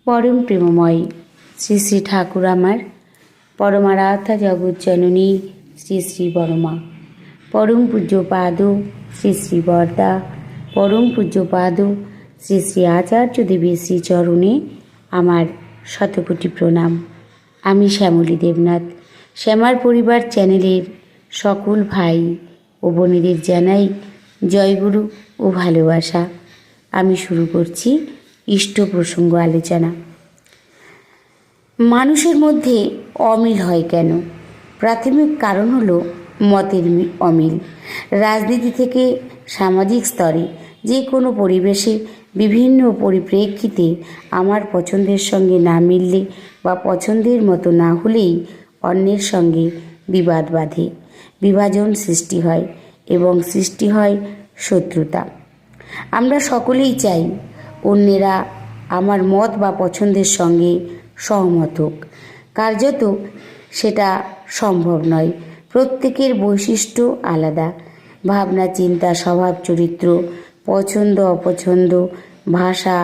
পরম প্রেমময় শ্রী শ্রী ঠাকুর আমার পরমারাধ্যা জগজ্জননী শ্রী শ্রী বড়মা, পরম পূজ্যপাদ শ্রী শ্রী বরদা, পরম পূজ্যপাদ শ্রী শ্রী আচার্য দেবের শ্রীচরণে আমার শতকোটি প্রণাম। আমি শ্যামলী দেবনাথ, শ্যামার পরিবার চ্যানেলের সকল ভাই ও বোনেদের জানাই জয়গুরু ও ভালোবাসা। আমি শুরু করছি ইষ্ট প্রসঙ্গ আলোচনা। মানুষের মধ্যে অমিল হয় কেন? প্রাথমিক কারণ হলো মতের অমিল। রাজনীতি থেকে সামাজিক স্তরে যে কোনো পরিবেশে বিভিন্ন পরিপ্রেক্ষিতে আমার পছন্দের সঙ্গে না মিললে বা পছন্দের মতো না হলেই অন্যের সঙ্গে বিবাদ বাধে, বিভাজন সৃষ্টি হয় এবং সৃষ্টি হয় শত্রুতা। আমরা সকলেই চাই অন্যেরা আমার মত বা পছন্দের সঙ্গে সহমত হোক। কার্যত সেটা সম্ভব নয়। প্রত্যেকের বৈশিষ্ট্য আলাদা, ভাবনা, চিন্তা, স্বভাব, চরিত্র, পছন্দ অপছন্দ, ভাষা,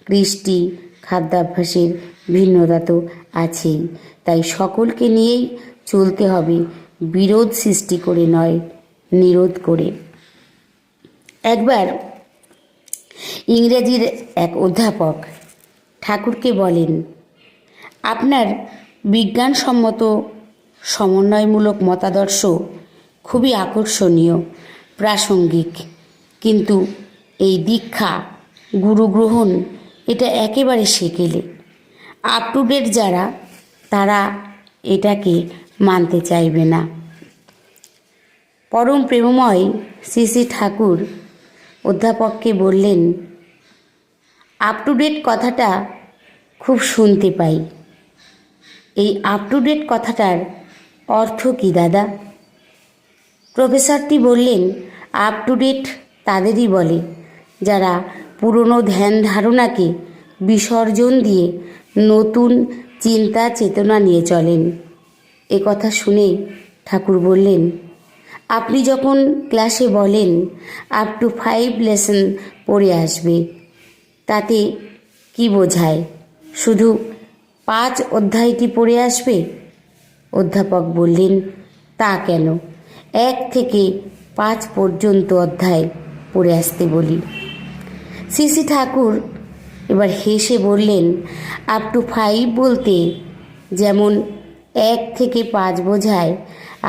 কৃষ্টি, খাদ্যাভ্যাসের ভিন্নতা তো আছেই। তাই সকলকে নিয়েই চলতে হবে, বিরোধ সৃষ্টি করে নয়, নিরোধ করে। একবার ইংরেজির এক অধ্যাপক ঠাকুরকে বলেন, আপনার বিজ্ঞানসম্মত সমন্বয়মূলক মতাদর্শ খুবই আকর্ষণীয়, প্রাসঙ্গিক, কিন্তু এই দীক্ষা, গুরু গ্রহণ এটা একেবারে সেকেলে। আপ টু ডেট যারা, তারা এটাকে মানতে চাইবে না। পরম প্রেমময় শ্রী শ্রী ঠাকুর অধ্যাপককে বললেন, আপ টু ডেট কথাটা খুব শুনতে পাই, এই আপ টু ডেট কথাটার অর্থ কী দাদা? প্রফেসরটি বললেন, আপ টু ডেট তাদেরই বলে যারা পুরনো ধ্যান ধারণাকে বিসর্জন দিয়ে নতুন চিন্তা চেতনা নিয়ে চলেন। এ কথা শুনে ঠাকুর বললেন, আপনি যখন ক্লাসে বলেন আপ টু 5 লেসন পড়ে আসবে, তাতে কি বোঝায়? শুধু 5 অধ্যায়টি পড়ে আসবে? অধ্যাপক বললেন, তা কেন, 1 থেকে 5 পর্যন্ত অধ্যায় পড়ে আসতে বলি। শ্রী শ্রী ঠাকুর এবার হেসে বললেন, আপ টু 5 বলতে যেমন 1 থেকে 5 বোঝায়,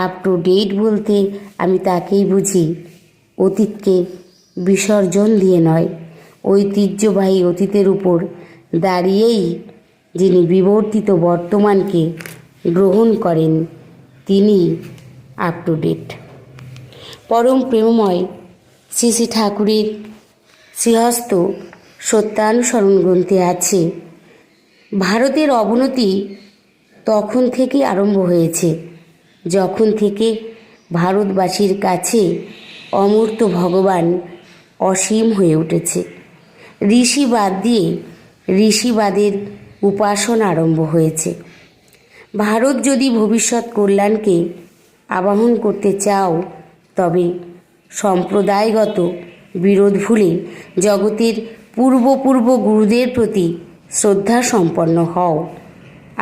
আপ টু ডেট বলতে আমি তাকেই বুঝি অতীতকে বিসর্জন দিয়ে নয়, ঐতিহ্যবাহী অতীতের উপর দাঁড়িয়েই যিনি বিবর্তিত বর্তমানকে গ্রহণ করেন, তিনি আপ টু ডেট। পরম প্রেমময় শ্রী শ্রী ঠাকুরের শ্রীহস্ত সত্যানুসরণ গ্রন্থে আছে, ভারতের অবনতি তখন থেকে আরম্ভ হয়েছে যখন থেকে ভারতবাসীর কাছে অমূর্ত ভগবান অসীম হয়ে উঠেছে। ঋষিবাদ দিয়ে ঋষিবাদের উপাসনা আরম্ভ হয়েছে। ভারত যদি ভবিষ্যৎ কল্যাণকে আবাহন করতে চাও, তবে সম্প্রদায়গত বিরোধ ভুলে জগতের পূর্ব গুরুদের প্রতি শ্রদ্ধা সম্পন্ন হও,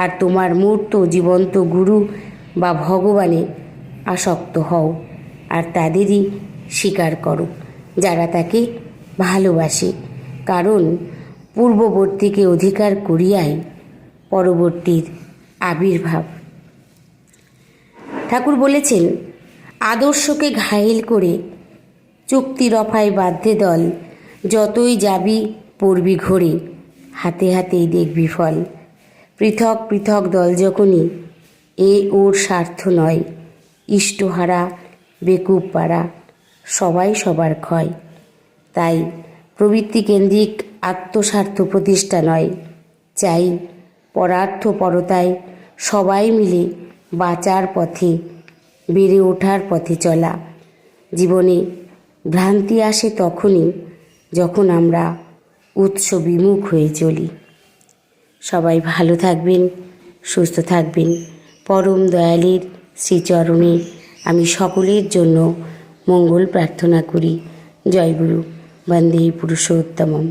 আর তোমার মূর্ত জীবন্ত গুরু বা ভগবানে আসক্ত হও, আর তাদেরই স্বীকার করো যারা তাকে ভালোবাসে, কারণ পূর্ববর্তীকে অধিকার করিয়াই পরবর্তীর আবির্ভাব। ঠাকুর বলেছেন, আদর্শকে ঘায়েল করে চুক্তি রফায় বাধ্যে দল, যতই যাবি পড়বি ঘোরে, হাতে হাতেই দেখবি ফল। পৃথক পৃথক দল যখনই, এ ওর স্বার্থ নয়, ইষ্টহারা বেকুব পাড়া, সবাই সবার ক্ষয়। তাই প্রবৃত্তিকেন্দ্রিক আত্মস্বার্থ প্রতিষ্ঠা নয়, চাই পরার্থ পরতায় সবাই মিলে বাঁচার পথে, বেড়ে ওঠার পথে চলা। জীবনে ভ্রান্তি আসে তখনই যখন আমরা উৎস বিমুখ হয়ে চলি। সবাই ভালো থাকবেন, সুস্থ থাকবেন। পরম দয়ালের শ্রীচরণে আমি সকলের জন্য মঙ্গল প্রার্থনা করি। জয় গুরু, বন্দে পুরুষোত্তমম।